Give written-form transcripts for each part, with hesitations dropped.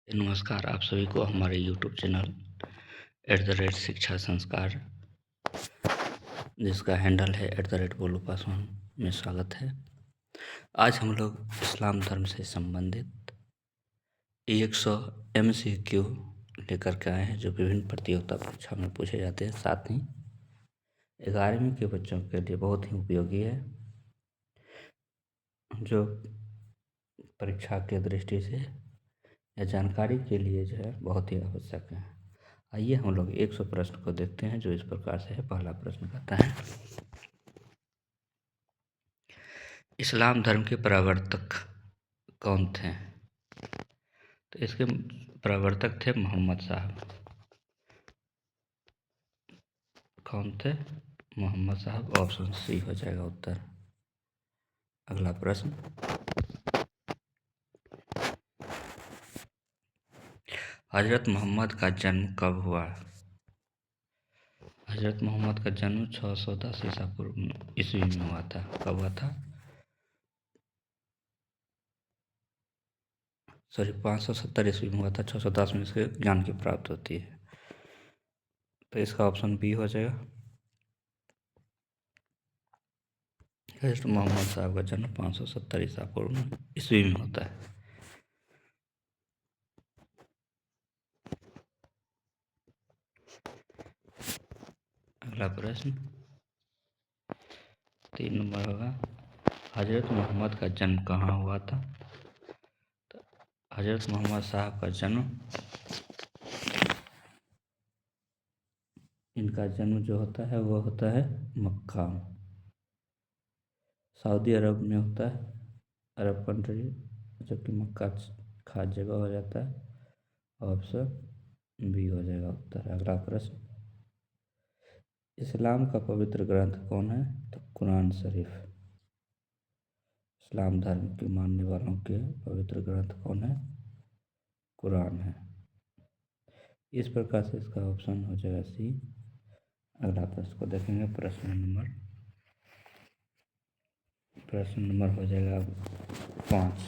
नमस्कार आप सभी को हमारे YouTube चैनल शिक्षा संस्कार जिसका हैंडल है @बोलू पासवान में स्वागत है। आज हम लोग इस्लाम धर्म से संबंधित 100 MCQ लेकर के आए हैं जो विभिन्न प्रतियोगिता परीक्षा में पूछे जाते हैं। साथ ही 11वीं के बच्चों के लिए बहुत ही उपयोगी है, जो परीक्षा के दृष्टि से या जानकारी के लिए जो है बहुत ही आवश्यक है। आइए हम लोग 100 प्रश्न को देखते हैं जो इस प्रकार से है। पहला प्रश्न कहता है, इस्लाम धर्म के प्रवर्तक कौन थे? तो इसके प्रवर्तक थे मोहम्मद साहब। कौन थे? मोहम्मद साहब। ऑप्शन सी हो जाएगा उत्तर। अगला प्रश्न, हजरत मोहम्मद का जन्म कब हुआ? हजरत मोहम्मद का जन्म 610 ईसा पूर्व ईस्वी में हुआ था। कब हुआ था? 570 ईस्वी में हुआ था। 610 में इसके ज्ञान की प्राप्त होती है, तो इसका ऑप्शन बी हो जाएगा। हजरत मोहम्मद साहब का जन्म 570 ईसा पूर्व ईस्वी में होता है। अगला प्रश्न 3 नंबर होगा, हजरत मोहम्मद का जन्म कहाँ हुआ था? तो हजरत मोहम्मद साहब का जन्म, इनका जन्म जो होता है वो होता है मक्का, सऊदी अरब में होता है, अरब कंट्री, जबकि मक्का खास जगह हो जाता है। ऑप्शन बी हो जाएगा उत्तर। अगला प्रश्न, इस्लाम का पवित्र ग्रंथ कौन है? तो कुरान शरीफ। इस्लाम धर्म के मानने वालों के पवित्र ग्रंथ कौन है? कुरान है। इस प्रकार से इसका ऑप्शन हो जाएगा सी। अगला प्रश्न को देखेंगे। प्रश्न नंबर हो जाएगा 5।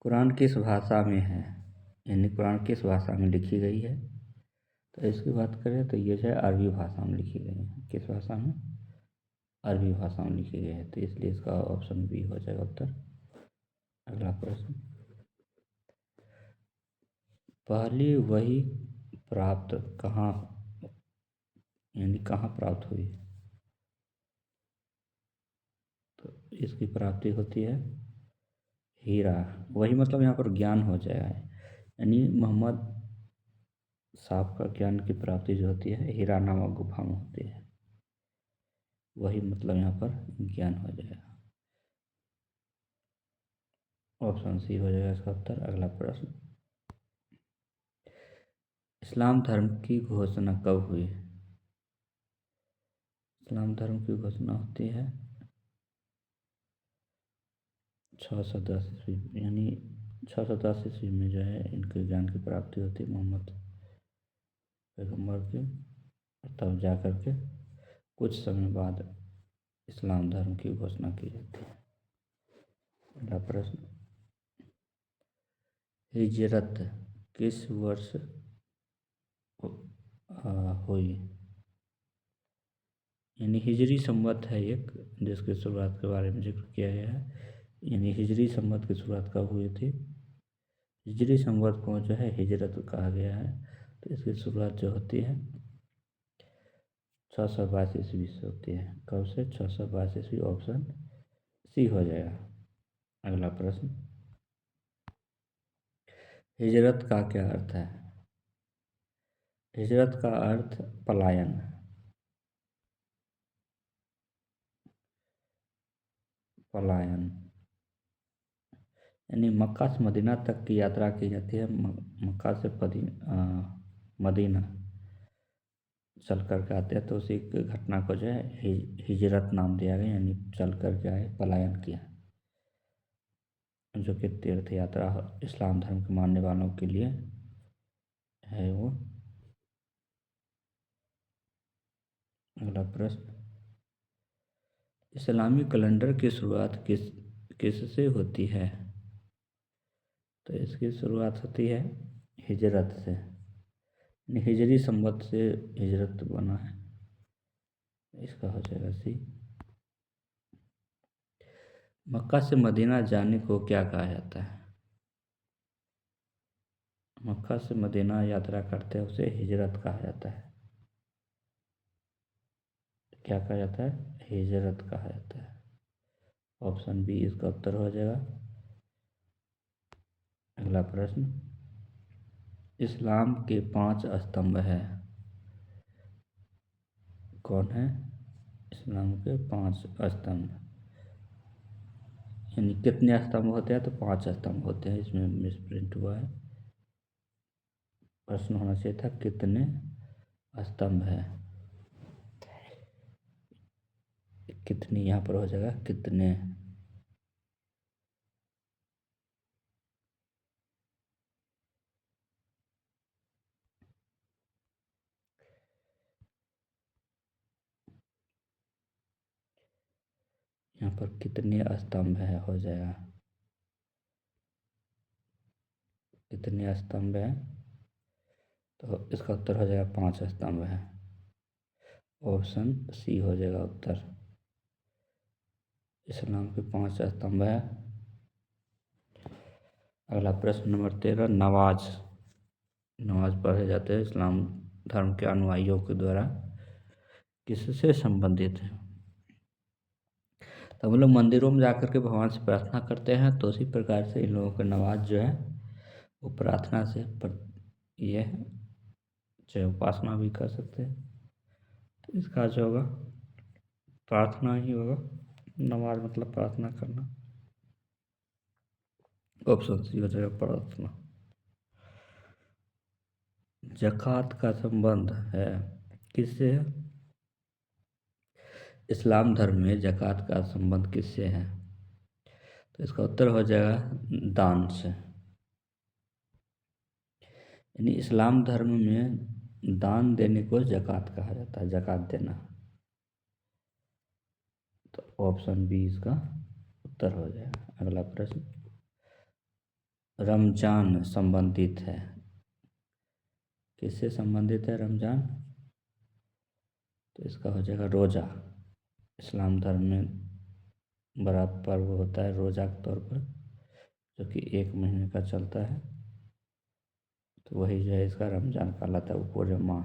कुरान किस भाषा में है? यानी कुरान किस भाषा में लिखी गई है? तो इसकी बात करें तो ये जो है अरबी भाषा में लिखी गई है। किस भाषा में? अरबी भाषा में लिखी गई है, तो इसलिए इसका ऑप्शन बी हो जाएगा उत्तर। अगला प्रश्न, पहली वही प्राप्त कहाँ, यानी कहाँ प्राप्त हुई? तो इसकी प्राप्ति होती है हीरा। वही मतलब यहाँ पर ज्ञान हो जाएगा, यानी मोहम्मद साहब का ज्ञान की प्राप्ति जो होती है हीरा नामक गुफा में होती है। वही मतलब यहाँ पर ज्ञान हो जाएगा। ऑप्शन सी हो जाएगा इसका उत्तर। अगला प्रश्न, इस्लाम धर्म की घोषणा कब हुई? इस्लाम धर्म की घोषणा होती है 610 ईस्वी, यानी 610 ईस्वी में जो है इनके ज्ञान की प्राप्ति होती है मोहम्मद पैगम्बर की, तब जा कर के कुछ समय बाद इस्लाम धर्म की घोषणा की जाती है। अगला प्रश्न, हिजरत किस वर्ष हुई? यानी हिजरी संवत है एक, जिसकी शुरुआत के बारे में जिक्र किया गया है। यानी हिजरी संवत की शुरुआत कब हुई थी? हिजरी संवत को जो है हिजरत कहा गया है, तो इसकी शुरुआत जो होती है 622 ईस्वी से होती है। कब से? 622 ईस्वी। ऑप्शन सी हो जाएगा। अगला प्रश्न, हिजरत का क्या अर्थ है? हिजरत का अर्थ पलायन। पलायन यानी मक्का से मदीना तक की यात्रा की जाती है। मक्का से मदीना चल कर के आते हैं, तो उसी घटना को जो है हिजरत नाम दिया गया, यानी चल कर के आए, पलायन किया, जो कि तीर्थ यात्रा इस्लाम धर्म के मानने वालों के लिए है वो। अगला प्रश्न, इस्लामी कैलेंडर की शुरुआत किस से होती है? तो इसकी शुरुआत होती है हिजरत से, हिजरी संवत से हिजरत बना है, इसका हो जाएगा सी। मक्का से मदीना जाने को क्या कहा जाता है? मक्का से मदीना यात्रा करते हैं उसे हिजरत कहा जाता है। क्या कहा जाता है? हिजरत कहा जाता है। ऑप्शन बी इसका उत्तर हो जाएगा। अगला प्रश्न, इस्लाम के 5 स्तंभ है, कौन है? इस्लाम के 5 स्तंभ, यानी कितने स्तंभ होते हैं? तो 5 स्तंभ होते हैं, इसमें मिसप्रिंट हुआ है, प्रश्न होना चाहिए था कितने स्तंभ है, कितनी यहाँ पर हो जाएगा कितने। यहाँ पर कितने स्तंभ है हो जाएगा, कितने स्तंभ है? तो इसका उत्तर हो जाएगा 5 स्तंभ है, ऑप्शन सी हो जाएगा उत्तर। इस्लाम के 5 स्तंभ है। अगला प्रश्न नंबर 13, नमाज, नमाज पढ़े जाते हैं इस्लाम धर्म के अनुयायियों के द्वारा, किससे संबंधित है? तो हम लोग मंदिरों में जाकर के भगवान से प्रार्थना करते हैं, तो उसी प्रकार से इन लोगों का नमाज जो है वो प्रार्थना से ये है, चाहे उपासना भी कर सकते हैं, तो इसका जो होगा प्रार्थना ही होगा, नमाज मतलब प्रार्थना करना, ऑप्शन सी हो जाएगा प्रार्थना। ज़कात का संबंध है किससे है? इस्लाम धर्म में ज़कात का संबंध किससे है? तो इसका उत्तर हो जाएगा दान से, यानी इस्लाम धर्म में दान देने को ज़कात कहा जाता है, ज़कात देना। तो ऑप्शन बी इसका उत्तर हो जाएगा। अगला प्रश्न, रमजान संबंधित है, किससे संबंधित है रमजान? तो इसका हो जाएगा रोज़ा, इस्लाम धर्म में बड़ा पर्व होता है रोज़ा के तौर पर, जो कि 1 महीने का चलता है, तो वही जो है इसका रमजान कहलाता है, वो पूरे माह।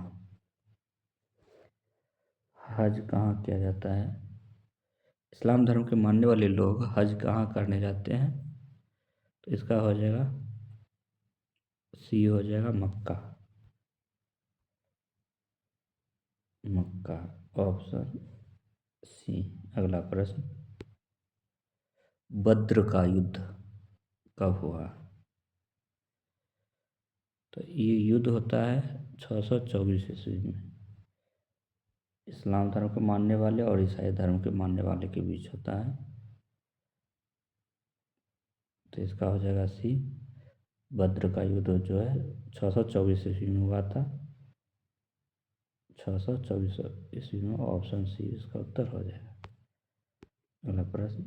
हज कहाँ किया जाता है? इस्लाम धर्म के मानने वाले लोग हज कहाँ करने जाते हैं? तो इसका हो जाएगा सी हो जाएगा मक्का, मक्का, ऑप्शन सी। अगला प्रश्न, बद्र का युद्ध कब हुआ? तो ये युद्ध होता है 624 ईस्वी में, इस्लाम धर्म के मानने वाले और ईसाई धर्म के मानने वाले के बीच होता है, तो इसका हो जाएगा सी। बद्र का युद्ध जो है 624 ईस्वी में हुआ था, 624 ईस्वी में, ऑप्शन सी इसका उत्तर हो जाएगा। अगला प्रश्न,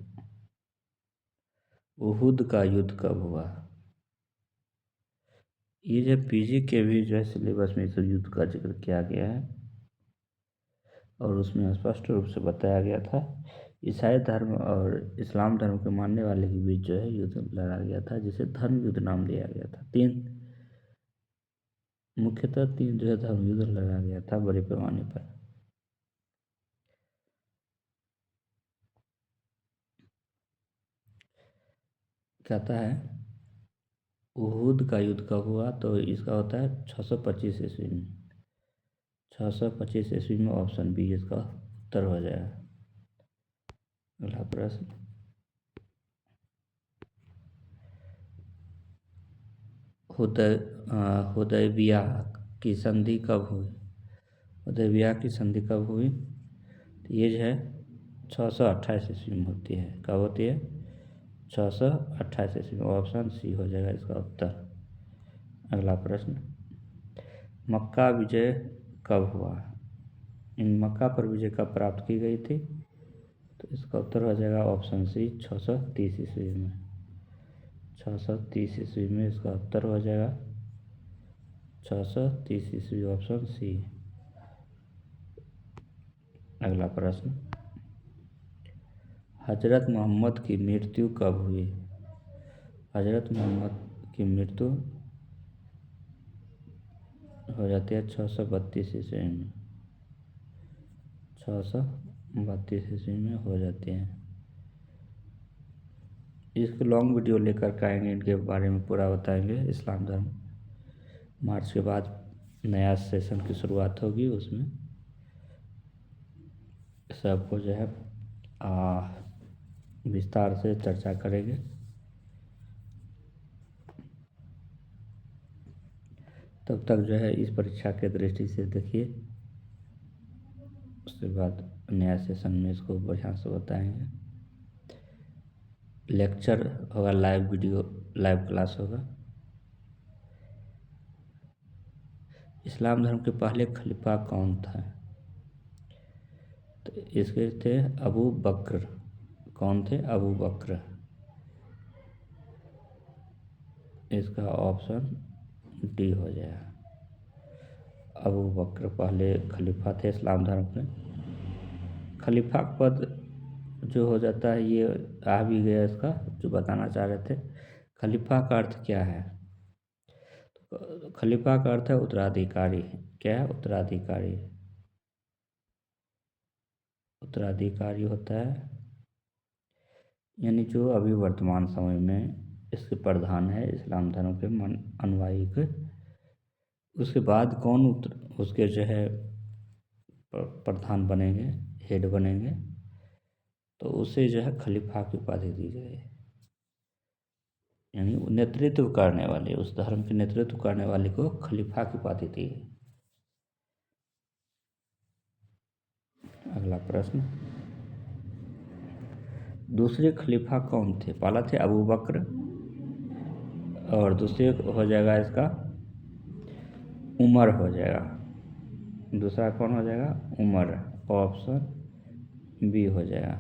उहुद का युद्ध कब हुआ? ये जो पीजी के भी जो है सिलेबस में इस युद्ध का जिक्र किया गया है, और उसमें स्पष्ट रूप से बताया गया था ईसाई धर्म और इस्लाम धर्म के मानने वाले के बीच जो है युद्ध लड़ा गया था, जिसे धर्म युद्ध नाम दिया गया था। मुख्यतः 3 जो है धर्म युद्ध लड़ा गया था बड़े पैमाने पर। कहता है उहुद का युद्ध कब हुआ? तो इसका होता है 625 ईस्वी में, 625 ईस्वी में, ऑप्शन बी इसका उत्तर हो जाएगा। अगला प्रश्न, हुदैबिया की संधि कब हुई? हुदैबिया की संधि कब हुई? तो ये जो है 628 ईस्वी में होती है। कब होती है? 628 ईस्वी में, ऑप्शन सी हो जाएगा इसका उत्तर। अगला प्रश्न, मक्का विजय कब हुआ? इन मक्का पर विजय कब प्राप्त की गई थी? तो इसका उत्तर हो जाएगा ऑप्शन सी 630 ईस्वी में, 630 ईस्वी में, इसका उत्तर हो जाएगा 630 ईस्वी, ऑप्शन सी। अगला प्रश्न, हजरत मोहम्मद की मृत्यु कब हुई? हजरत मोहम्मद की मृत्यु हो जाती है 632 ईस्वी में, 632 ईस्वी में हो जाती है। इसको लॉन्ग वीडियो लेकर के आएंगे, इनके बारे में पूरा बताएंगे। इस्लाम धर्म मार्च के बाद नया सेशन की शुरुआत होगी, उसमें सबको जो है विस्तार से चर्चा करेंगे। तब तक जो है इस परीक्षा के दृष्टि से देखिए, उसके बाद नया सेशन में इसको बढ़िया से बताएंगे। लेक्चर होगा, लाइव वीडियो, लाइव क्लास होगा। इस्लाम धर्म के पहले खलीफा कौन था? तो इसके थे अबू बकर। कौन थे? अबू बकर। इसका ऑप्शन डी हो जाएगा। अबू बकर पहले खलीफा थे इस्लाम धर्म के। खलीफा पद जो हो जाता है, ये आ भी गया इसका, जो बताना चाह रहे थे। खलीफा का अर्थ क्या है? तो खलीफा का अर्थ है उत्तराधिकारी। क्या है? उत्तराधिकारी। उत्तराधिकारी होता है, यानी जो अभी वर्तमान समय में इसके प्रधान है इस्लाम धर्म के अनुयायी के। उसके बाद कौन उसके जो है प्रधान बनेंगे, हेड बनेंगे, तो उसे जो है खलीफा की उपाधि दी जाए। यानी नेतृत्व करने वाले, उस धर्म के नेतृत्व करने वाले को खलीफा की उपाधि दी है। अगला प्रश्न, दूसरे खलीफा कौन थे? पहला थे अबू बकर, और दूसरे हो जाएगा इसका उमर हो जाएगा। दूसरा कौन हो जाएगा? उमर। ऑप्शन बी हो जाएगा।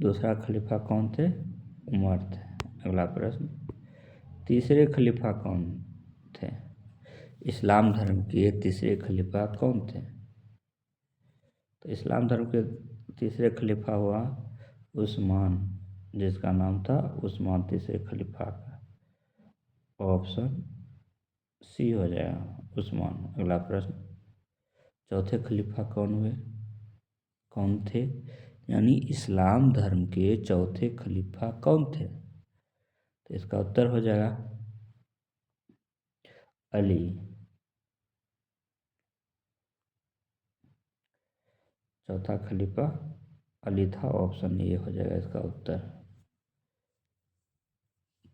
दूसरा खलीफा कौन थे? उमर थे। अगला प्रश्न, तीसरे खलीफा कौन थे? इस्लाम धर्म के तीसरे खलीफा कौन थे? तो इस्लाम धर्म के तीसरे खलीफा हुआ उस्मान, जिसका नाम था उस्मान, तीसरे खलीफा का। ऑप्शन सी हो जाएगा, उस्मान। अगला प्रश्न, चौथे खलीफा कौन हुए? कौन थे? यानी इस्लाम धर्म के चौथे खलीफा कौन थे? तो इसका उत्तर हो जाएगा अली। चौथा खलीफा अली था। ऑप्शन ए हो जाएगा इसका उत्तर।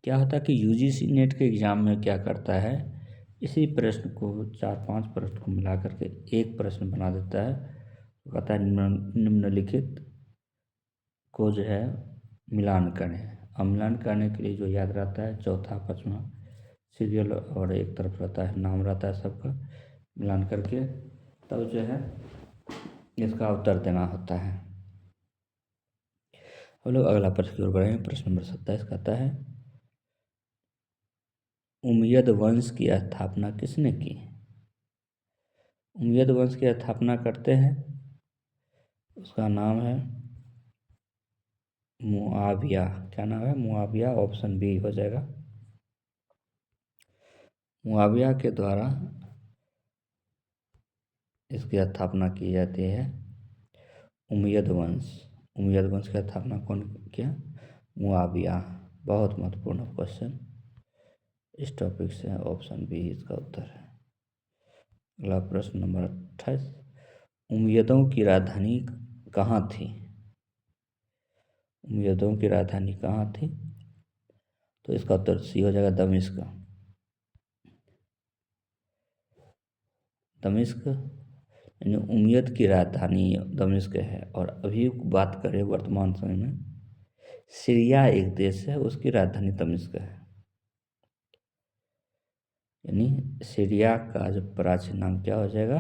क्या होता है कि यूजीसी नेट के एग्ज़ाम में क्या करता है, इसी प्रश्न को 4-5 प्रश्न को मिला करके एक प्रश्न बना देता है। तो कहता है निम्नलिखित को जो है मिलान करें। अब मिलान करने के लिए जो याद रहता है, चौथा पाँचवा सीरियल और एक तरफ रहता है नाम, रहता है सबका, मिलान करके तब जो है इसका उत्तर देना होता है। हम लोग अगला प्रश्न की ओर बढ़ेंगे। प्रश्न नंबर 27 कहता है, उमय्यद वंश की स्थापना किसने की? उमय्यद वंश की स्थापना करते हैं, उसका नाम है मुआविया। क्या नाम है? मुआविया। ऑप्शन बी हो जाएगा। मुआविया के द्वारा इसकी स्थापना की जाती है, उमय्यद वंश। उमय्यद वंश की स्थापना कौन किया? मुआविया। बहुत महत्वपूर्ण क्वेश्चन इस टॉपिक से है। ऑप्शन बी इसका उत्तर है। अगला प्रश्न नंबर 28, उमय्यदों की राजधानी कहाँ थी? उमय्यदों की राजधानी कहाँ थी? तो इसका उत्तर सी हो जाएगा, दमिश्क। दमिश्क यानी उमय्यद की राजधानी दमिश्क है। और अभी बात करें वर्तमान समय में, सीरिया एक देश है, उसकी राजधानी दमिश्क है। यानी सीरिया का जो प्राचीन नाम क्या हो जाएगा?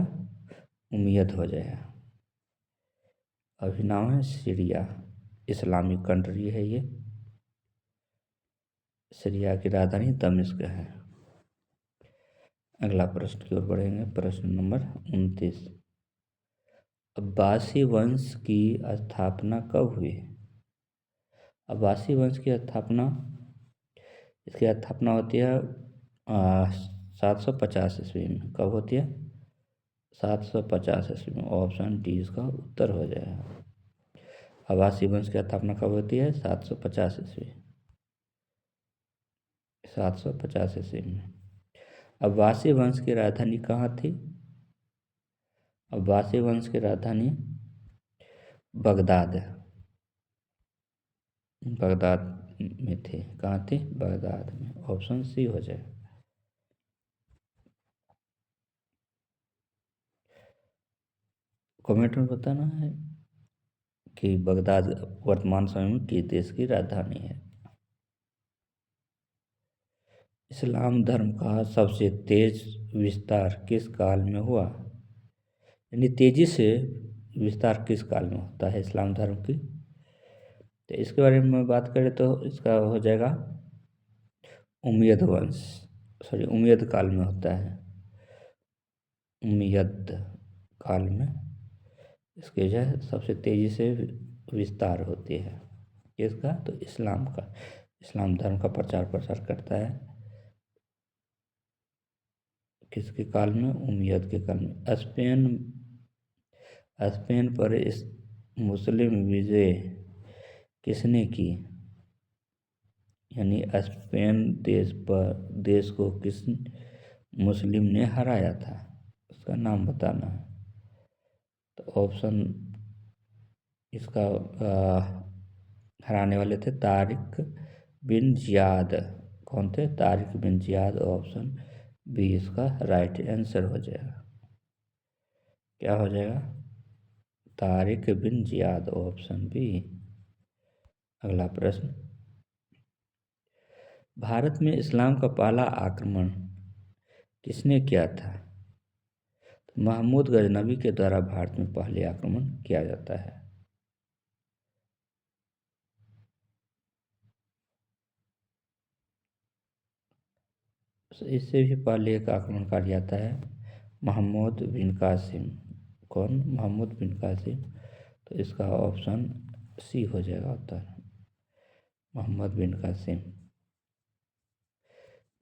उमय्यद हो जाएगा। अभी नाम है सीरिया। इस्लामिक कंट्री है ये। सीरिया की राजधानी दमिश्क है। अगला प्रश्न की ओर बढ़ेंगे। प्रश्न नंबर 29। अब्बासी वंश की स्थापना कब हुई? अब्बासी वंश की स्थापना, इसकी स्थापना होती है 750 ईस्वी में। कब होती है? 750 ईस्वी में। ऑप्शन डी इसका उत्तर हो जाएगा। अब्बासी वंश की स्थापना कब होती है? 750 ईस्वी। 750 ईस्वी में। अब्बासी वंश की राजधानी कहाँ थी? अब्बासी वंश की राजधानी बगदाद है। बगदाद में थी। कहाँ थी? बगदाद में। ऑप्शन सी हो जाए। कमेंट में बताना है कि बगदाद वर्तमान समय में किस देश की राजधानी है। इस्लाम धर्म का सबसे तेज विस्तार किस काल में हुआ? यानी तेजी से विस्तार किस काल में होता है इस्लाम धर्म की? तो इसके बारे में बात करें तो इसका हो जाएगा उमैयद वंश, उमैयद काल में होता है। उमैयद काल में इसके जो है सबसे तेजी से विस्तार होती है। किसका? तो इस्लाम का। इस्लाम धर्म का प्रचार प्रसार करता है किसके काल में? उमैयद के काल में। स्पेन पर इस मुस्लिम विजय किसने की? यानी स्पेन देश को किस मुस्लिम ने हराया था? उसका नाम बताना है। तो ऑप्शन इसका हराने वाले थे तारिक बिन जियाद। कौन थे? Tariq bin Ziyad. Option B इसका राइट आंसर हो जाएगा। क्या हो जाएगा? Tariq bin Ziyad. Option B. अगला प्रश्न। भारत में इस्लाम का पहला आक्रमण किसने किया था? तो महमूद गजनवी के द्वारा भारत में पहले आक्रमण किया जाता है। इससे भी पहले एक आक्रमणकारी आता है महमूद बिन कासिम। कौन? महमूद बिन कासिम। तो इसका ऑप्शन सी हो जाएगा उत्तर, मोहम्मद बिन कासिम।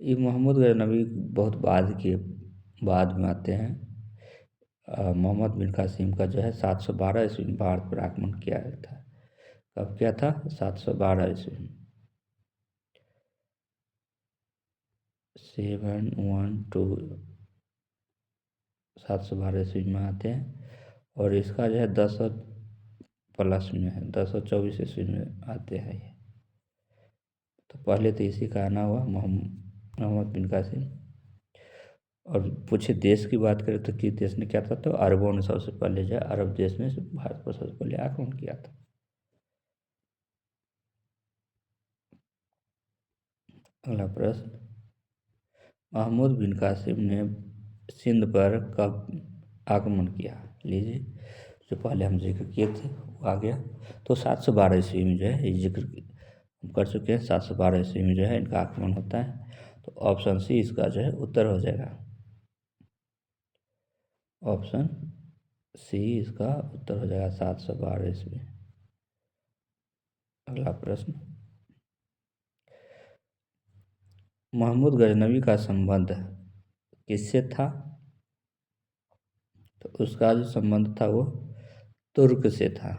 ये मोहम्मद गजनवी बहुत बाद में आते हैं। मोहम्मद बिन कासिम का जो है 712 ईस्वी में भारत पर आक्रमण किया था। कब किया था? 712 ईस्वी में। 712 ईस्वी में आते हैं। और इसका जो है 10+ में है, 1024 ईस्वी में आते हैं ये। तो पहले तो इसी का आना हुआ मोहम्मद बिन कासिम। और पूछे देश की बात करें तो किस देश ने किया था? तो अरबों ने सबसे पहले जो है अरब देश ने भारत पर सबसे पहले आक्रमण किया था। अगला प्रश्न। महमूद बिन कासिम ने सिंध पर कब आक्रमण किया? लीजिए, जो पहले हम जिक्र किए थे वो आ गया। तो 712 ईस्वी में जो है ये जिक्र हम कर चुके हैं। 712 ईस्वी में जो है इनका आक्रमण होता है। तो ऑप्शन सी इसका जो है उत्तर हो जाएगा। ऑप्शन सी इसका उत्तर हो जाएगा 712 ईस्वी। अगला प्रश्न। महमूद गजनवी का संबंध किससे था? तो उसका जो संबंध था वो तुर्क से था।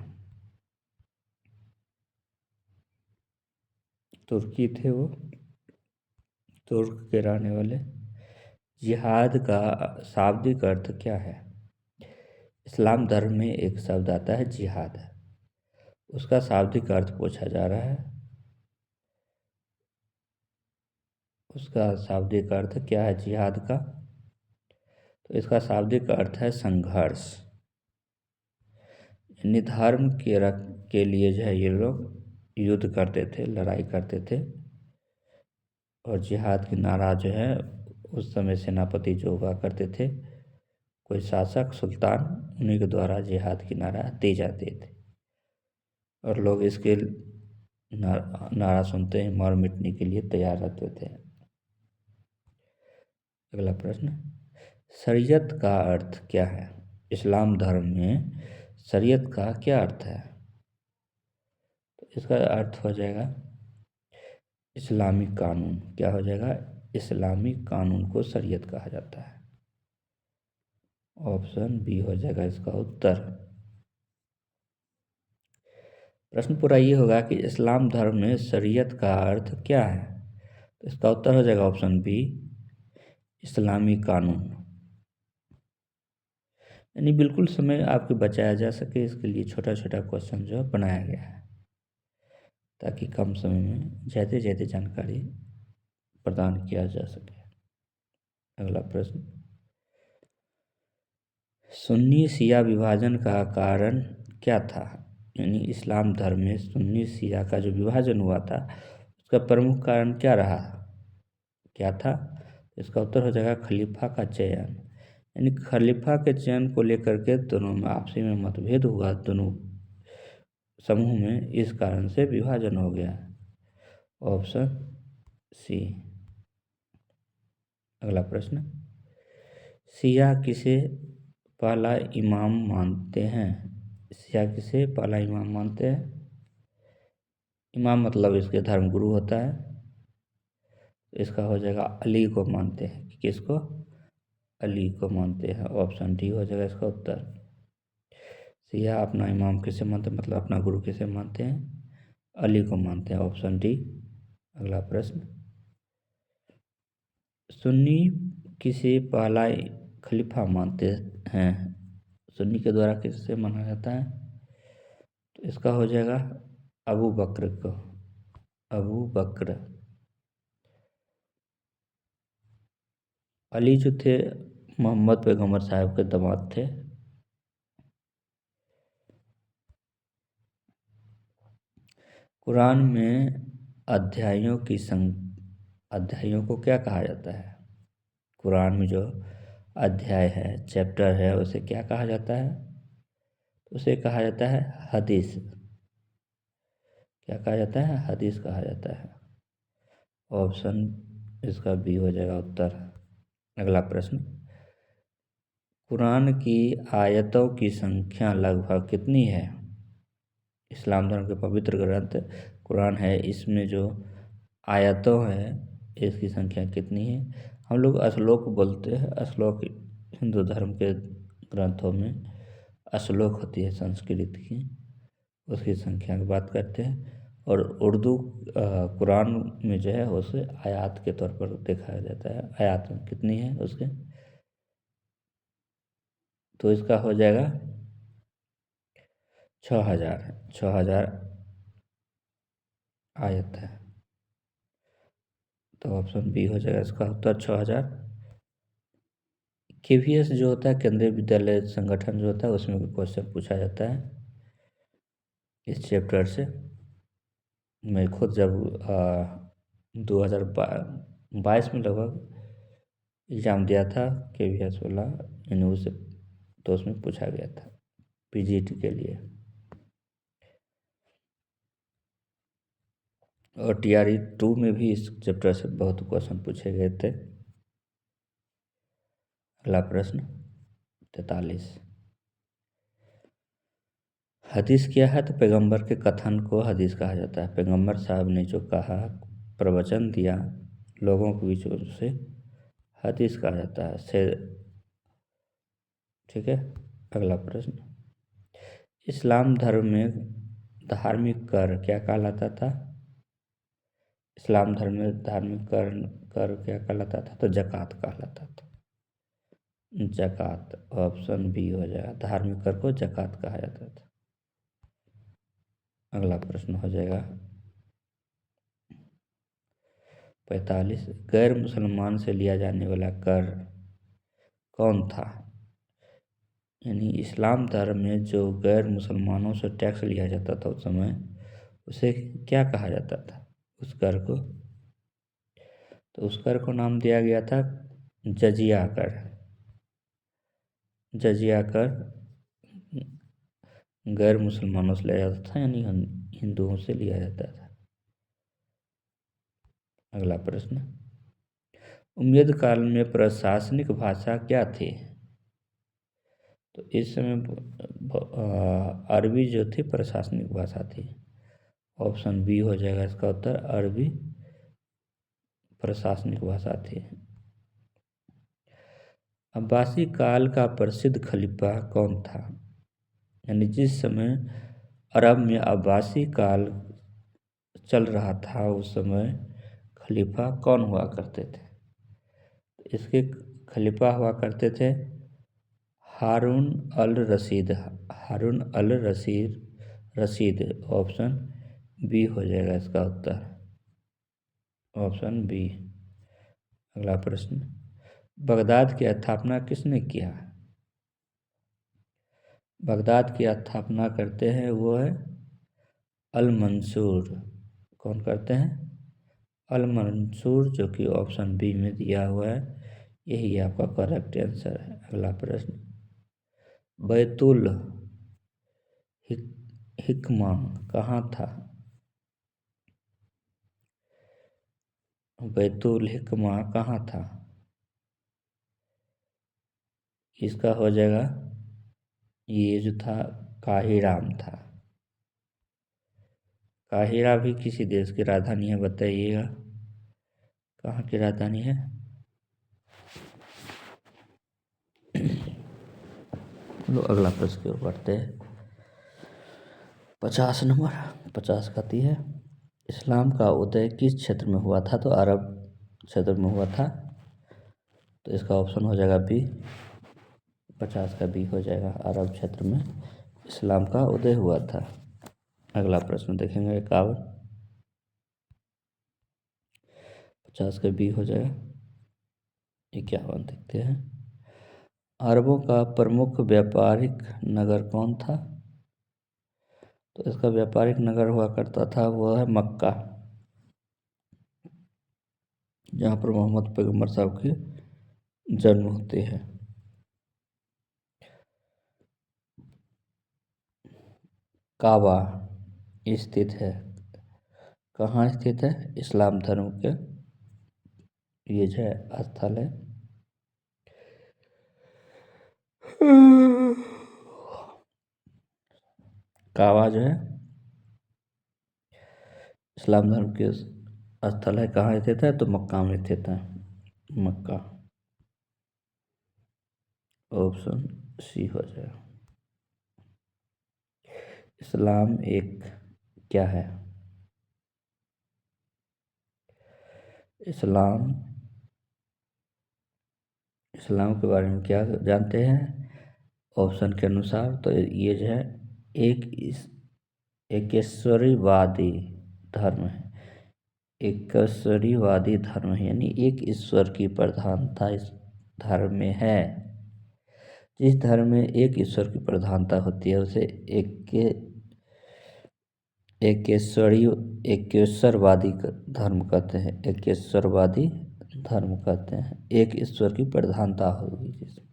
तुर्की थे वो, तुर्क के रहने वाले। जिहाद का शाब्दिक अर्थ क्या है? इस्लाम धर्म में एक शब्द आता है जिहाद, उसका शाब्दिक अर्थ पूछा जा रहा है। उसका शाब्दिक अर्थ क्या है जिहाद का? तो इसका शाब्दिक अर्थ है संघर्ष। यानी धर्म के लिए जो है ये लोग युद्ध करते थे, लड़ाई करते थे। और जिहाद की नारा जो है उस समय सेनापति जो हुआ करते थे, कोई शासक सुल्तान, उन्हीं के द्वारा जिहाद की नारा दी जाती थी। और लोग इसके नारा सुनते ही मर मिटने के लिए तैयार रहते थे। अगला प्रश्न, शरीयत का अर्थ क्या है? इस्लाम धर्म में शरीयत का क्या अर्थ है? तो इसका अर्थ हो जाएगा इस्लामी कानून। क्या हो जाएगा? इस्लामी कानून को शरीयत कहा जाता है। ऑप्शन बी हो जाएगा इसका उत्तर। प्रश्न पूरा ये होगा कि इस्लाम धर्म में शरीयत का अर्थ क्या है? तो इसका उत्तर हो जाएगा ऑप्शन बी, इस्लामी कानून। यानी बिल्कुल समय आपके बचाया जा सके, इसके लिए छोटा छोटा क्वेश्चन जो है बनाया गया है, ताकि कम समय में ज़्यादा ज़्यादा जानकारी प्रदान किया जा सके। अगला प्रश्न, सुन्नी शिया विभाजन का कारण क्या था? यानी इस्लाम धर्म में सुन्नी शिया का जो विभाजन हुआ था उसका प्रमुख कारण क्या रहा, क्या था? इसका उत्तर हो जाएगा खलीफा का चयन। यानी खलीफा के चयन को लेकर के दोनों में आपसी में मतभेद हुआ, दोनों समूह में, इस कारण से विभाजन हो गया। Option C. अगला प्रश्न, शिया किसे पहला इमाम मानते हैं? शिया किसे पहला इमाम मानते हैं? इमाम मतलब इसके धर्मगुरु होता है। इसका हो जाएगा अली को मानते हैं। किसको? अली को मानते हैं। ऑप्शन डी हो जाएगा इसका उत्तर। शिया अपना इमाम किसे मानते हैं, मतलब अपना गुरु किसे मानते हैं? अली को मानते हैं। Option D. अगला प्रश्न, सुन्नी किसे पहला खलीफा मानते हैं? सुन्नी के द्वारा किसे माना जाता है? तो इसका हो जाएगा अबू बकर को। अबू बकर। अली जो थे मोहम्मद पैगम्बर साहब के दामाद थे। कुरान में अध्यायों को क्या कहा जाता है? कुरान में जो अध्याय है, चैप्टर है, उसे क्या कहा जाता है? उसे कहा जाता है हदीस। क्या कहा जाता है? हदीस कहा जाता है। ऑप्शन इसका बी हो जाएगा उत्तर। अगला प्रश्न, कुरान की आयतों की संख्या लगभग कितनी है? इस्लाम धर्म के पवित्र ग्रंथ कुरान है, इसमें जो आयतों है इसकी संख्या कितनी है? हम लोग श्लोक बोलते हैं। श्लोक हिंदू धर्म के ग्रंथों में श्लोक होती है संस्कृत की, उसकी संख्या की बात करते हैं। और उर्दू कुरान में जो है उसे आयात के तौर पर देखा जाता है। आयात कितनी है उसके? तो इसका हो जाएगा 6000। 6000 आयत है। तो ऑप्शन बी हो जाएगा इसका उत्तर 6000। KVS जो होता है, केंद्रीय विद्यालय संगठन जो होता है, उसमें भी क्वेश्चन पूछा जाता है इस चैप्टर से। मैं खुद जब 2022 में लगभग एग्ज़ाम दिया था KVS वाला न्यूज़ से, तो उसमें पूछा गया था PGT के लिए। और TRE 2 में भी इस चैप्टर से बहुत क्वेश्चन पूछे गए थे। अगला प्रश्न 43, हदीस क्या है? तो पैगंबर के कथन को हदीस कहा जाता है। पैगंबर साहब ने जो कहा, प्रवचन दिया लोगों के बीच, उसे हदीस कहा जाता है। से ठीक है। अगला प्रश्न, इस्लाम धर्म में धार्मिक कर क्या कहलाता था? इस्लाम धर्म में धार्मिक कर क्या कहलाता था? तो ज़कात कहलाता था। ज़कात। ऑप्शन बी हो जाएगा, धार्मिक कर को ज़कात कहा जाता था। अगला प्रश्न हो जाएगा 45, गैर मुसलमान से लिया जाने वाला कर कौन था? यानी इस्लाम धर्म में जो गैर मुसलमानों से टैक्स लिया जाता था उस समय, उसे क्या कहा जाता था उस कर को? तो उस कर को नाम दिया गया था जजिया कर। जजिया कर गैर मुसलमानों से लिया जाता था, यानी हिंदुओं से लिया जाता था। अगला प्रश्न, उम्मयद काल में प्रशासनिक भाषा क्या थी? तो इस समय अरबी जो थी प्रशासनिक भाषा थी। ऑप्शन बी हो जाएगा इसका उत्तर, अरबी प्रशासनिक भाषा थी। अब्बासी काल का प्रसिद्ध खलीफा कौन था? यानी जिस समय अरब में अब्बासी काल चल रहा था उस समय खलीफा कौन हुआ करते थे? इसके खलीफा हुआ करते थे हारून अल रशीद। हारून अल रशीद। ऑप्शन बी हो जाएगा इसका उत्तर, ऑप्शन बी। अगला प्रश्न, बगदाद की स्थापना किसने किया? बगदाद की स्थापना करते हैं वो है अल मंसूर। कौन करते हैं? अल मंसूर, जो कि ऑप्शन बी में दिया हुआ है। यही आपका करेक्ट आंसर है। अगला प्रश्न, बैतुल हिकमा कहाँ था? बैतुल हिकमा कहाँ था? इसका हो जाएगा, ये जो था काहिरा में था। काहिरा भी किसी देश की राजधानी है, बताइएगा कहाँ की राजधानी है? लो अगला प्रश्न की ओर बढ़ते हैं। 50 नंबर, 50 कहती है, इस्लाम का उदय किस क्षेत्र में हुआ था? तो अरब क्षेत्र में हुआ था। तो इसका ऑप्शन हो जाएगा बी, 50 का बी हो जाएगा, अरब क्षेत्र में इस्लाम का उदय हुआ था। अगला प्रश्न देखेंगे 51, 50 का बी हो जाएगा। 51 देखते हैं, अरबों का प्रमुख व्यापारिक नगर कौन था? तो इसका व्यापारिक नगर हुआ करता था वह है मक्का, जहाँ पर मोहम्मद पैगम्बर साहब के जन्म होते हैं। काबा स्थित है, कहाँ स्थित है? इस्लाम धर्म के ये जो है स्थल है। काबा जो है इस्लाम धर्म के स्थल है। कहाँ स्थित है? तो मक्का में स्थित है, मक्का। ऑप्शन सी हो जाएगा। इस्लाम एक क्या है? इस्लाम के बारे में क्या जानते हैं? ऑप्शन के अनुसार तो ये जो है एकेश्वरीवादी धर्म है। एकेश्वरीवादी धर्म है, यानी एक ईश्वर की प्रधानता इस धर्म में है। जिस धर्म में एक ईश्वर की प्रधानता होती है उसे एकेश्वरवादी धर्म कहते हैं। एकेश्वरवादी धर्म कहते हैं, एक ईश्वर की प्रधानता होगी जिसमें।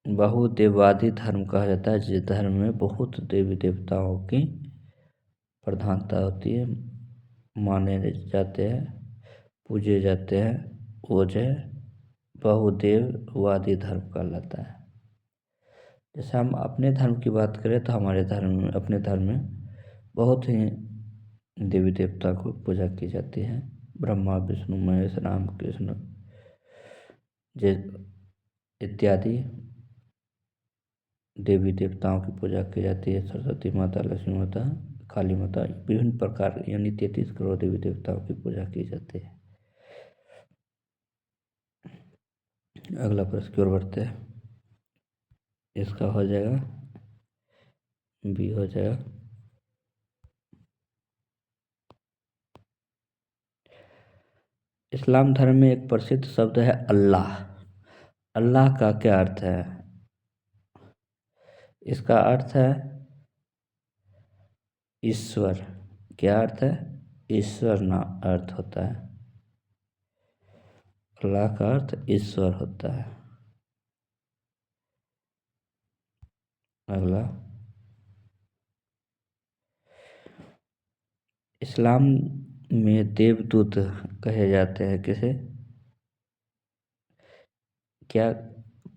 बहुदेववादी धर्म कहा जाता है जिस धर्म में बहुत देवी देवताओं की प्रधानता होती है, माने जाते हैं, पूजे जाते हैं, वो जो है बहुदेववादी धर्म कहलाता है। जैसे हम अपने धर्म की बात करें तो हमारे धर्म में, अपने धर्म में बहुत ही देवी देवता को पूजा की जाती है। ब्रह्मा विष्णु महेश राम कृष्ण इत्यादि देवी देवताओं की पूजा की जाती है। सरस्वती माता, लक्ष्मी माता, काली माता, विभिन्न प्रकार यानी 33 करोड़ देवी देवताओं की पूजा की जाती है। अगला प्रश्न की ओर बढ़ते हैं। इसका हो जाएगा बी हो जाएगा। इस्लाम धर्म में एक प्रसिद्ध शब्द है अल्लाह। अल्लाह का क्या अर्थ है? इसका अर्थ है ईश्वर। क्या अर्थ है? ईश्वर ना अर्थ होता है। अल्लाह का अर्थ ईश्वर होता है। अगला, इस्लाम में देवदूत कहे जाते हैं किसे? क्या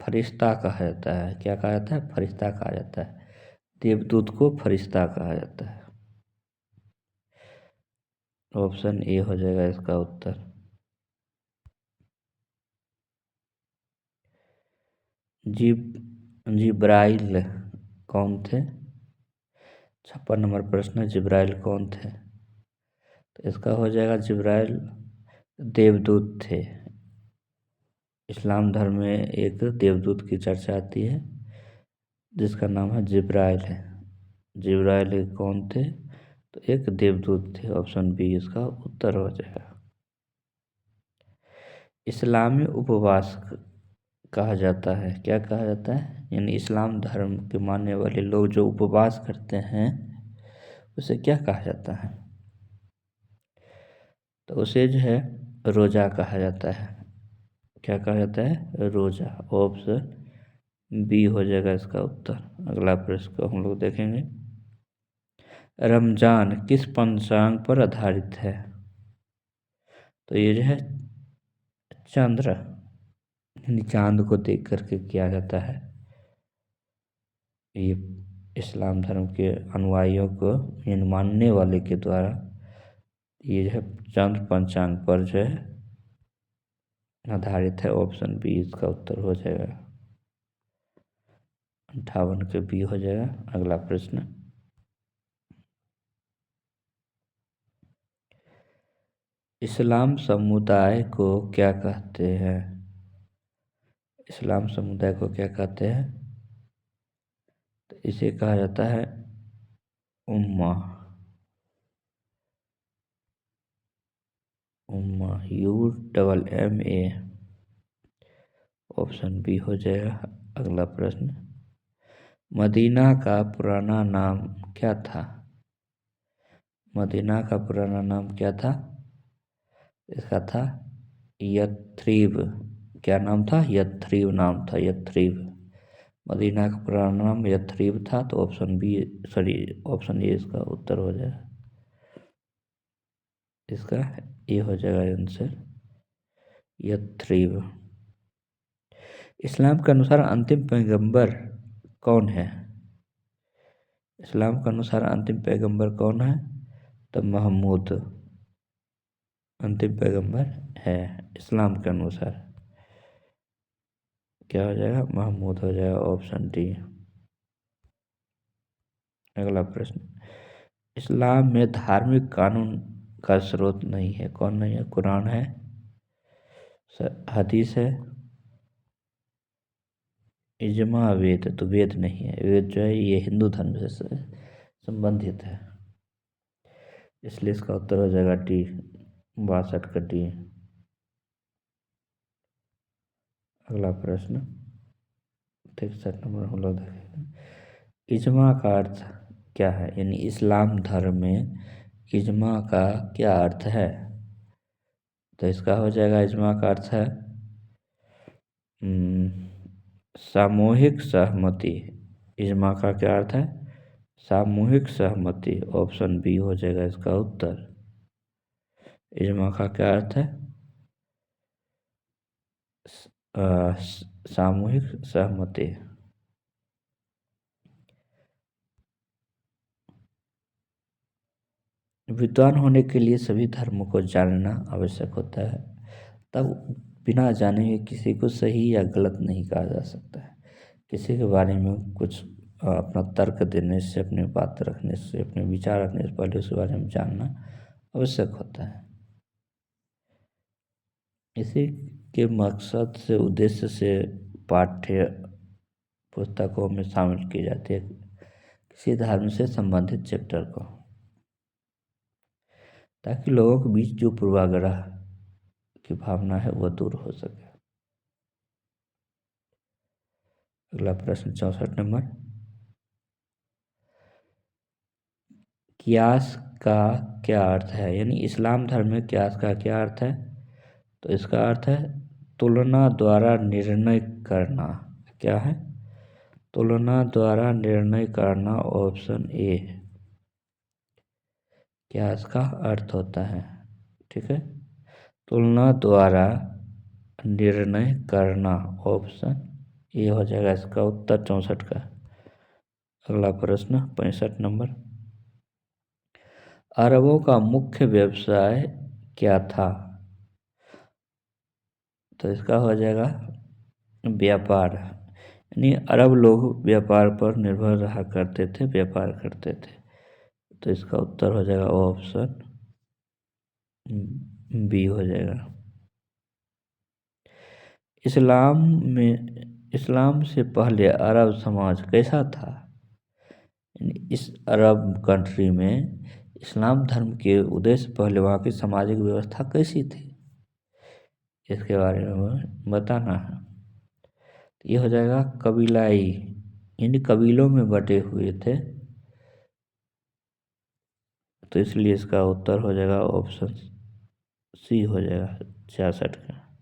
फरिश्ता कहा जाता है? क्या कहा जाता है? फरिश्ता कहा जाता है। देवदूत को फरिश्ता कहा जाता है। ऑप्शन ए हो जाएगा इसका उत्तर। जिब्राइल कौन थे? 56 नंबर प्रश्न है, जिब्राइल कौन थे? तो इसका हो जाएगा जिब्राइल देवदूत थे। इस्लाम धर्म में एक देवदूत की चर्चा आती है जिसका नाम है जिब्राइल है। जिब्राइल कौन थे? तो एक देवदूत थे। ऑप्शन बी इसका उत्तर हो जाएगा। इस्लामी उपवास कहा जाता है, क्या कहा जाता है? यानी इस्लाम धर्म के मानने वाले लोग जो उपवास करते हैं उसे क्या कहा जाता है? तो उसे जो है रोज़ा कहा जाता है। क्या कहा जाता है? रोज़ा। ऑप्शन बी हो जाएगा इसका उत्तर। अगला प्रश्न को हम लोग देखेंगे। रमजान किस पंचांग पर आधारित है? तो ये जो है चंद्र यानी चांद को देख करके किया जाता है। ये इस्लाम धर्म के अनुयायियों को यानी मानने वाले के द्वारा ये जो है चंद्र पंचांग पर जो है आधारित है। ऑप्शन बी इसका उत्तर हो जाएगा। 58 के बी हो जाएगा। अगला प्रश्न, इस्लाम समुदाय को क्या कहते हैं? इस्लाम समुदाय को क्या कहते हैं? तो इसे कहा जाता है उम्मा। उम्मा, UMMA। ऑप्शन बी हो जाएगा। अगला प्रश्न, मदीना का पुराना नाम क्या था? मदीना का पुराना नाम क्या था? इसका था यथ्रिब। क्या नाम था? यथ्रिब नाम था, यथ्रिब। मदीना का पुराना नाम यथ्रिब था। तो option B, sorry, option A इसका उत्तर हो जाएगा। इसका ये हो जाएगा आंसर, यथ्रिब। इस्लाम के अनुसार अंतिम पैगंबर कौन है? इस्लाम के अनुसार अंतिम पैगंबर कौन है? तो महमूद अंतिम पैगंबर है इस्लाम के अनुसार। क्या हो जाएगा? महमूद हो जाएगा। Option D. अगला प्रश्न, इस्लाम में धार्मिक कानून का स्रोत नहीं है, कौन नहीं है? कुरान है, हदीस है, इजमा, वेद। तो वेद नहीं है। वेद जो है ये हिंदू धर्म से संबंधित है, इसलिए इसका उत्तर हो जाएगा डी, 62 का डी। अगला प्रश्न 63 नंबर हम लोग देखेंगे। इजमा का अर्थ क्या है? यानी इस्लाम धर्म में इजमा का क्या अर्थ है? तो इसका हो जाएगा, इजमा का अर्थ है सामूहिक सहमति। इजमा का क्या अर्थ है? सामूहिक सहमति। ऑप्शन बी हो जाएगा इसका उत्तर। इजमा का क्या अर्थ है? सामूहिक सहमति। विद्वान होने के लिए सभी धर्मों को जानना आवश्यक होता है, तब बिना जाने हुए किसी को सही या गलत नहीं कहा जा सकता है। किसी के बारे में कुछ अपना तर्क देने से, अपनी बात रखने से, अपने विचार रखने से पहले उसके बारे में जानना आवश्यक होता है। इसी के मकसद से, उद्देश्य से पाठ्य पुस्तकों में शामिल की जाती है किसी धर्म से संबंधित चैप्टर को, ताकि लोगों के बीच जो पूर्वाग्रह की भावना है वह दूर हो सके। अगला प्रश्न 64 नंबर, कियास का क्या अर्थ है? यानी इस्लाम धर्म में कियास का क्या अर्थ है? तो इसका अर्थ है तुलना द्वारा निर्णय करना। क्या है? तुलना द्वारा निर्णय करना, ऑप्शन ए। क्या इसका अर्थ होता है? ठीक है, तुलना द्वारा निर्णय करना, ऑप्शन ए हो जाएगा इसका उत्तर 64 का। अगला प्रश्न 65 नंबर। अरबों का मुख्य व्यवसाय क्या था? तो इसका हो जाएगा व्यापार, यानी अरब लोग व्यापार पर निर्भर रहा करते थे, व्यापार करते थे। तो इसका उत्तर हो जाएगा ऑप्शन बी हो जाएगा। इस्लाम से पहले अरब समाज कैसा था? इस अरब कंट्री में इस्लाम धर्म के उदय से पहले वहाँ की सामाजिक व्यवस्था कैसी थी, इसके बारे में बताना है। ये हो जाएगा कबीलाई, यानी कबीलों में बटे हुए थे। तो इसलिए इसका उत्तर हो जाएगा ऑप्शन सी हो जाएगा 66 का।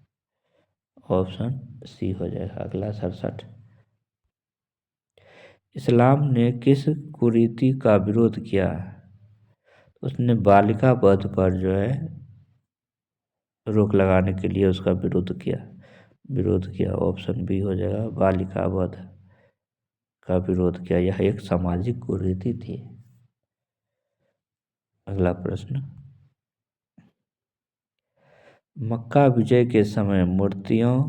ऑप्शन सी हो जाएगा। अगला 67। इस्लाम ने किस कुरीति का विरोध किया? उसने बालिका वध पर जो है रोक लगाने के लिए उसका विरोध किया। ऑप्शन बी हो जाएगा, बालिका वध का विरोध किया। यह एक सामाजिक कुरीति थी। अगला प्रश्न। मक्का विजय के समय मूर्तियां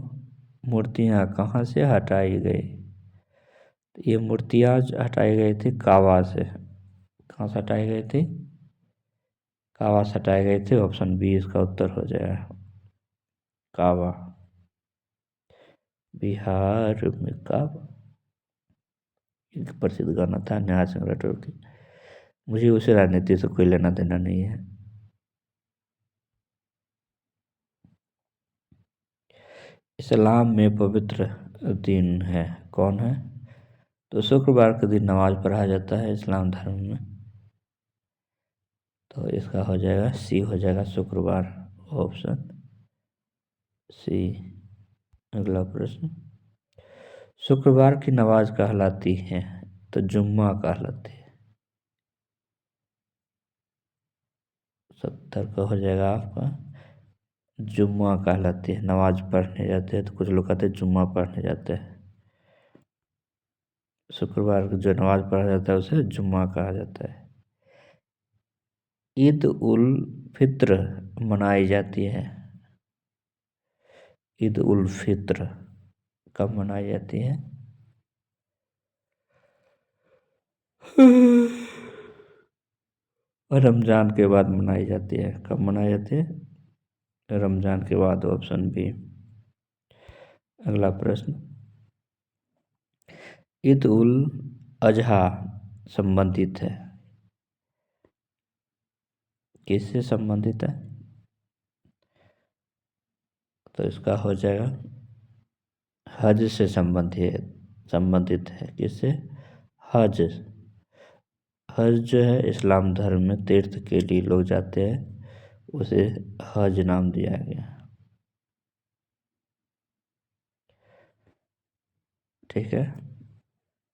कहाँ से हटाई गई? ये मूर्तियां हटाई गई थी काबा से। कहाँ से हटाई गई थी? काबा से हटाई गई थी। ऑप्शन बी इसका उत्तर हो जाएगा, काबा। बिहार में काबा एक प्रसिद्ध गाना था निहाल सिंह राठौर की। मुझे उसे राजनीति से कोई लेना देना नहीं है। इस्लाम में पवित्र दिन है, कौन है? तो शुक्रवार के दिन नमाज पढ़ा जाता है इस्लाम धर्म में। तो इसका हो जाएगा सी हो जाएगा, शुक्रवार। Option C. अगला प्रश्न। शुक्रवार की नमाज कहलाती है? तो जुम्मा कहलाती है। 70 का हो जाएगा आपका, जुम्मा कहलाती है। नमाज पढ़ने जाते हैं तो कुछ लोग कहते हैं जुम्मा पढ़ने जाते हैं। शुक्रवार को जो नमाज पढ़ा जाता है उसे जुम्मा कहा जाता है। ईद उल फित्र मनाई जाती है? ईद उल फित्र कब मनाई जाती है? रमजान के बाद मनाई जाती है। कब मनाई जाती है? रमजान के बाद। Option B. अगला प्रश्न। ईद उल अजहा संबंधित है, किससे संबंधित है? तो इसका हो जाएगा हज से संबंधित है। किससे? हज। हज जो है इस्लाम धर्म में तीर्थ के लिए लोग जाते हैं, उसे हज नाम दिया गया। ठीक है।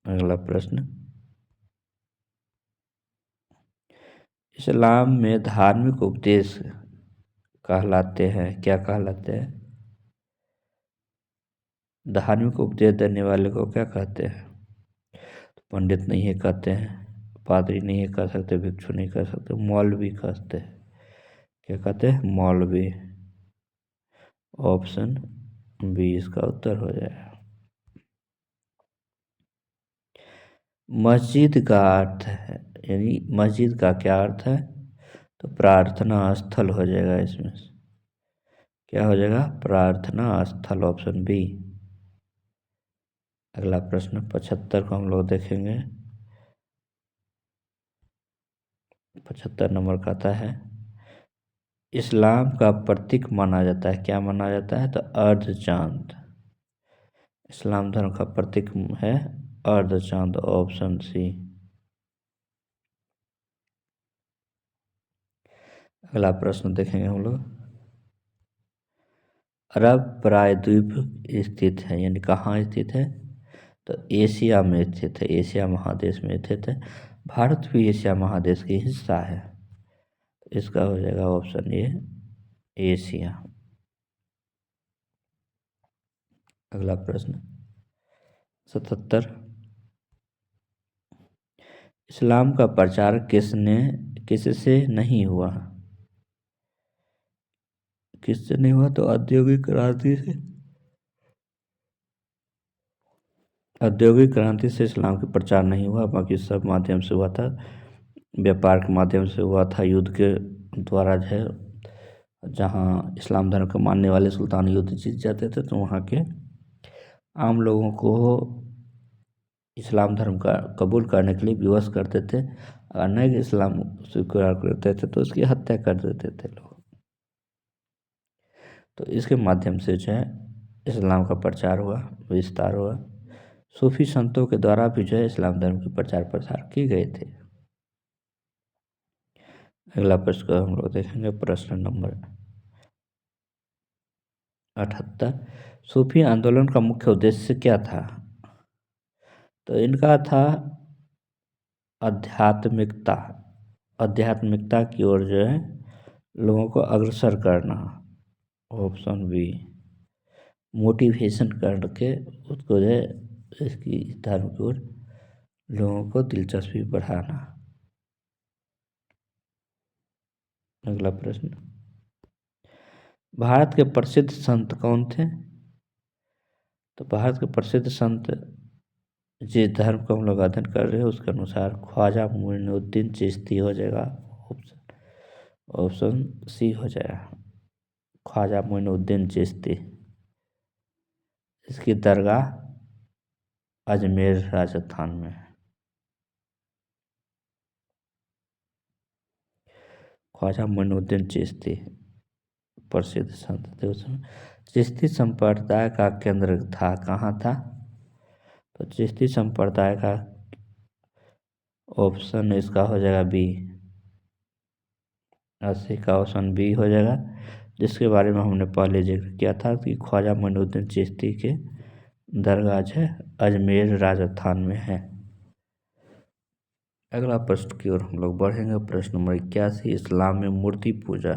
अगला प्रश्न। इस्लाम में धार्मिक उपदेश कहलाते हैं, क्या कहलाते हैं? धार्मिक उपदेश देने वाले को क्या कहते हैं? पंडित नहीं है कहते हैं, पादरी नहीं है कह सकते, भिक्षु नहीं कह सकते, मौलवी कहते हैं। क्या कहते हैं? मौलवी। ऑप्शन बी इसका उत्तर हो जाएगा। मस्जिद का अर्थ है, यानी मस्जिद का क्या अर्थ है? तो प्रार्थना स्थल हो जाएगा इसमें। क्या हो जाएगा? प्रार्थना स्थल। Option B. अगला प्रश्न 75 को हम लोग देखेंगे। 75 नंबर का आता है, इस्लाम का प्रतीक माना जाता है, क्या माना जाता है? तो अर्ध चांद। इस्लाम धर्म का प्रतीक है अर्ध चांद। Option C. अगला प्रश्न देखेंगे हम लोग। अरब प्रायद्वीप स्थित है, यानी कहाँ स्थित है? तो एशिया में स्थित है, एशिया महादेश में स्थित है। भारत भी एशिया महादेश की हिस्सा है। इसका हो जाएगा ऑप्शन ए एशिया। अगला प्रश्न 77, इस्लाम का प्रचार किससे नहीं हुआ? किससे नहीं हुआ? तो औद्योगिक क्रांति से। औद्योगिक क्रांति से इस्लाम का प्रचार नहीं हुआ, बाकी सब माध्यम से हुआ था। व्यापार के माध्यम से हुआ था, युद्ध के द्वारा जो है, जहाँ इस्लाम धर्म के मानने वाले सुल्तान युद्ध जीत जाते थे तो वहाँ के आम लोगों को इस्लाम धर्म का कबूल करने के लिए विवश करते थे। अगर नहीं इस्लाम स्वीकार करते थे तो उसकी हत्या कर देते थे लोग। तो इसके माध्यम से जो है इस्लाम का प्रचार हुआ, विस्तार हुआ। सूफी संतों के द्वारा भी जो है इस्लाम धर्म के प्रचार प्रसार किए गए थे। अगला प्रश्न को हम लोग देखेंगे, प्रश्न नंबर 78, सूफी आंदोलन का मुख्य उद्देश्य क्या था? तो इनका था आध्यात्मिकता, आध्यात्मिकता की ओर जो है लोगों को अग्रसर करना। ऑप्शन बी, मोटिवेशन करके उसको जो है इसकी धर्म की ओर लोगों को दिलचस्पी बढ़ाना। अगला प्रश्न, भारत के प्रसिद्ध संत कौन थे? तो भारत के प्रसिद्ध संत जिस धर्म को हम लोग अध्ययन कर रहे हैं उसके अनुसार ख्वाजा मोइनुद्दीन चिश्ती हो जाएगा। ऑप्शन सी हो जाएगा, ख्वाजा मोइनुद्दीन चिश्ती। इसकी दरगाह अजमेर राजस्थान में है। ख्वाजा मोइनुद्दीन चिश्ती प्रसिद्ध संत थे उसमें। चिश्ती संप्रदाय का केंद्र था, कहाँ था? तो चिश्ती संप्रदाय का ऑप्शन इसका हो जाएगा बी, 80 का ऑप्शन बी हो जाएगा, जिसके बारे में हमने पहले जिक्र किया था कि ख्वाजा मोइनुद्दीन चिश्ती के दरगाह है अजमेर राजस्थान में है। अगला प्रश्न की ओर हम लोग बढ़ेंगे, प्रश्न नंबर 81, इस्लाम में मूर्ति पूजा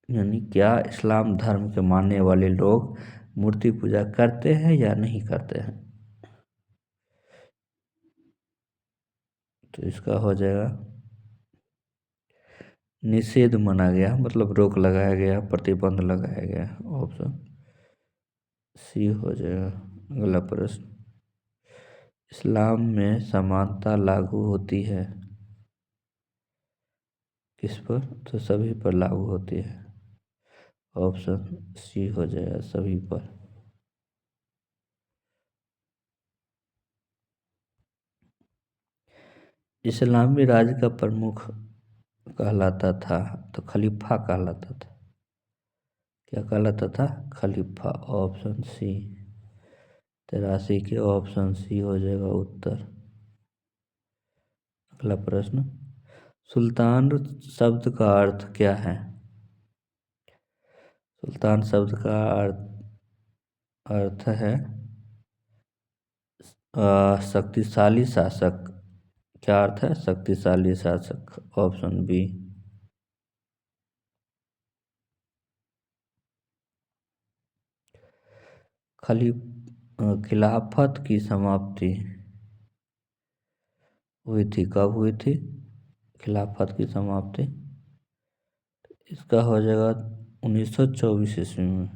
यानी क्या इस्लाम धर्म के मानने वाले लोग मूर्ति पूजा करते हैं या नहीं करते हैं? तो इसका हो जाएगा निषेध माना गया, मतलब रोक लगाया गया, प्रतिबंध लगाया गया। ऑप्शन सी हो जाएगा। अगला प्रश्न, इस्लाम में समानता लागू होती है किस पर? तो सभी पर लागू होती है। ऑप्शन सी हो जाएगा, सभी पर। इस्लामी राज्य का प्रमुख कहलाता था तो खलीफा कहलाता था। क्या कहलाता था? खलीफा। ऑप्शन सी, 83 के ऑप्शन सी हो जाएगा उत्तर। अगला प्रश्न, सुल्तान शब्द का अर्थ क्या है? सुल्तान शब्द का अर्थ है शक्तिशाली शासक। क्या अर्थ है? शक्तिशाली शासक। Option B. खिलाफत की समाप्ति हुई थी, कब हुई थी खिलाफत की समाप्ति? इसका हो जाएगा 1924 ईस्वी में।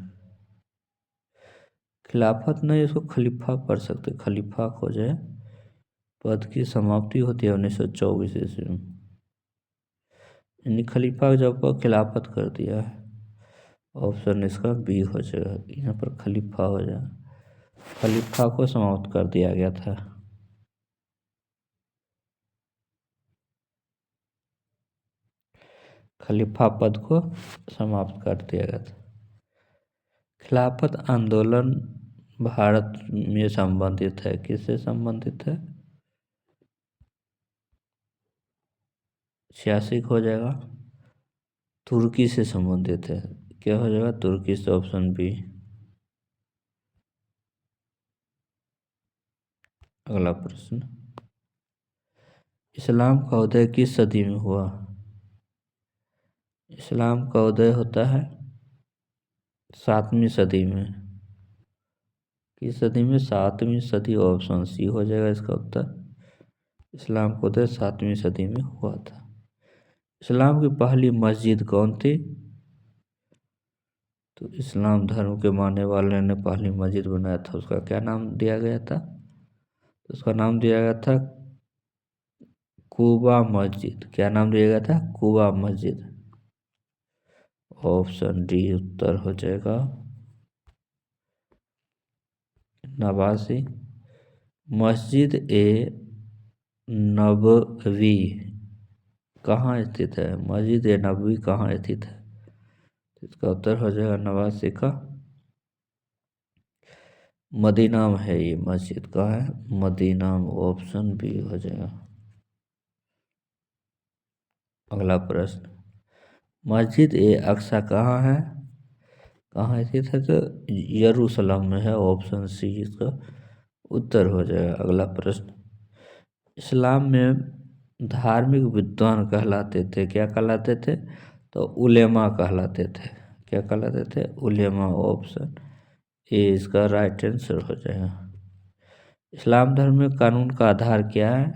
खिलाफत नहीं, इसको खलीफा पढ़ सकते, खलीफा हो जाए। पद की समाप्ति होती है 1924 ईस्वी में, यानी खलीफा जब खिलाफत कर दिया है। ऑप्शन इसका बी हो जाएगा, यहाँ पर खलीफा हो जाए, खलीफा को समाप्त कर दिया गया था। खलीफा पद को समाप्त कर दिया गया था। खिलाफत आंदोलन भारत में संबंधित है, किससे संबंधित है? 86 हो जाएगा, तुर्की से संबंधित है। क्या हो जाएगा? तुर्की से। Option B. अगला प्रश्न, इस्लाम का उदय किस सदी में हुआ? इस्लाम का उदय होता है 7वीं सदी में। किस सदी में? 7वीं सदी। ऑप्शन सी हो जाएगा इसका उत्तर। इस्लाम का उदय 7वीं सदी में हुआ था। इस्लाम की पहली मस्जिद कौन थी? तो इस्लाम धर्म के मानने वाले ने पहली मस्जिद बनाया था, उसका क्या नाम दिया गया था? तो उसका नाम दिया गया था कुबा मस्जिद। क्या नाम दिया गया था? कुबा मस्जिद। ऑप्शन डी उत्तर हो जाएगा। 89। मस्जिद ए नबवी कहाँ स्थित है? मस्जिद ए नबवी कहाँ स्थित है? इसका उत्तर हो जाएगा 89 का मदीना में है ये मस्जिद। कहाँ है? मदीना में। ऑप्शन बी हो जाएगा। अगला प्रश्न, मस्जिद ए अक्सा कहाँ है? कहाँ स्थित है? तो यरूशलेम में है। ऑप्शन सी इसका उत्तर हो जाएगा। अगला प्रश्न, इस्लाम में धार्मिक विद्वान कहलाते थे, क्या कहलाते थे? तो उलेमा कहलाते थे। क्या कहलाते थे? उलेमा। ऑप्शन ए इसका राइट आंसर हो जाएगा। इस्लाम धर्म में कानून का आधार क्या है?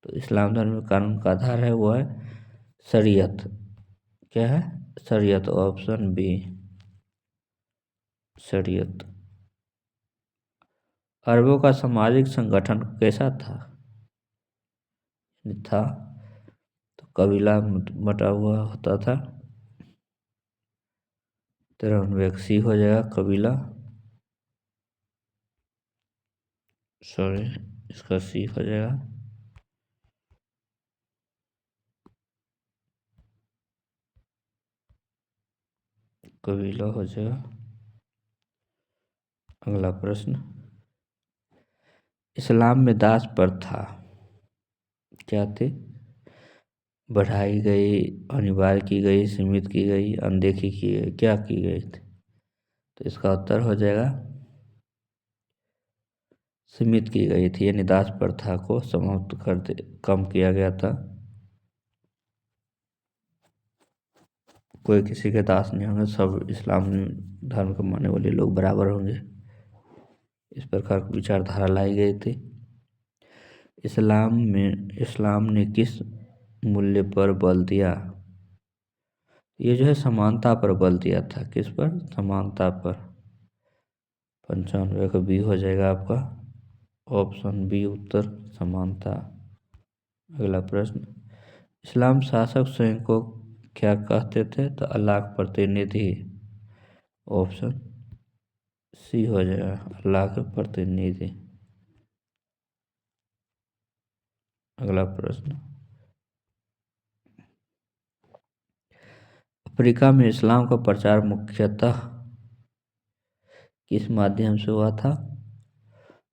तो इस्लाम धर्म में कानून का आधार है वो है शरीयत। क्या है? शरीयत। ऑप्शन बी शरीयत। अरबों का सामाजिक संगठन कैसा था? था तो कबीला बटा हुआ होता था। 93 सी हो जाएगा कबीला। सॉरी, इसका सी हो जाएगा। कबीला हो जाएगा। अगला प्रश्न, इस्लाम में दास प्रथा क्या थी? बढ़ाई गई, अनिवार्य की गई, सीमित की गई, अनदेखी की गई, क्या की गई थी? तो इसका उत्तर हो जाएगा सीमित की गई थी, यानी दास प्रथा को समाप्त कर दे, कम किया गया था। कोई किसी के दास नहीं होंगे, सब इस्लाम धर्म के मानने वाले लोग बराबर होंगे। इस प्रकार की विचारधारा लाई गई थी। इस्लाम ने किस मूल्य पर बल दिया? ये जो है समानता पर बल दिया था। किस पर? समानता पर। 95 का बी हो जाएगा आपका। ऑप्शन बी उत्तर समानता। अगला प्रश्न, इस्लाम शासक स्वयं को क्या कहते थे? तो अल्लाह के प्रतिनिधि। ऑप्शन सी हो जाएगा अल्लाह के प्रतिनिधि। अगला प्रश्न, अफ्रीका में इस्लाम का प्रचार मुख्यतः किस माध्यम से हुआ था?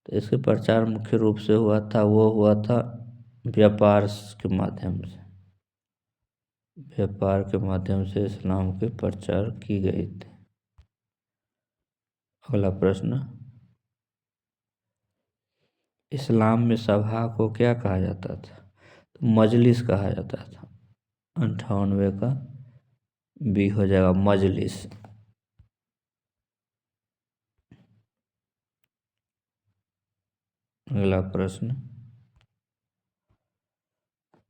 तो इसके प्रचार मुख्य रूप से हुआ था व्यापार के माध्यम से। व्यापार के माध्यम से इस्लाम के प्रचार की गई थी। अगला प्रश्न, इस्लाम में सभा को क्या कहा जाता था? तो मजलिस कहा जाता था। 98 का बी हो जाएगा मजलिस। अगला प्रश्न,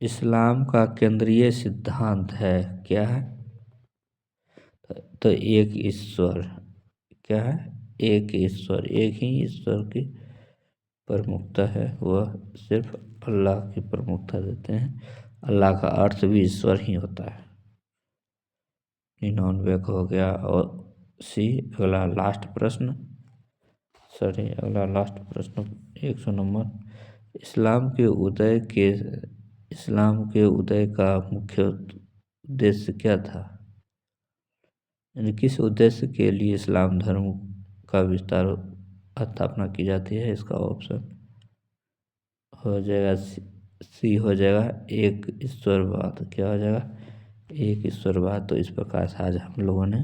इस्लाम का केंद्रीय सिद्धांत है, क्या है? तो एक ईश्वर। क्या है? एक ईश्वर। एक ही ईश्वर की प्रमुखता है, वह सिर्फ अल्लाह की प्रमुखता देते हैं। अल्लाह का अर्थ भी ईश्वर ही होता है। 99 का हो गया और सी। अगला लास्ट प्रश्न, अगला लास्ट प्रश्न 100 नंबर, इस्लाम के उदय का मुख्य उद्देश्य क्या था? यानी किस उद्देश्य के लिए इस्लाम धर्म का विस्तार स्थापना की जाती है? इसका ऑप्शन हो जाएगा सी हो जाएगा एक ईश्वरवाद। क्या हो जाएगा? एक ईश्वरवाद। तो इस प्रकार से आज हम लोगों ने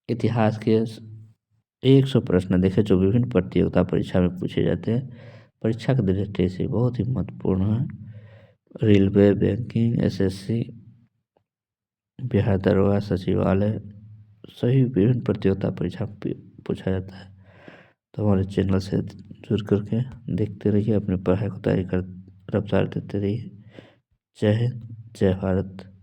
इतिहास के 100 प्रश्न देखें जो विभिन्न प्रतियोगिता परीक्षा में पूछे जाते हैं। परीक्षा की दृष्टि से बहुत ही महत्वपूर्ण है। रेलवे, बैंकिंग, एसएससी, बिहार दरोगा, सचिवालय, सभी विभिन्न प्रतियोगिता परीक्षा पूछा जाता है। तो हमारे चैनल से जुड़ करके देखते रहिए, अपनी पढ़ाई को तैयारी कर रफ्तार देते रहिए। जय हिंद, जय भारत।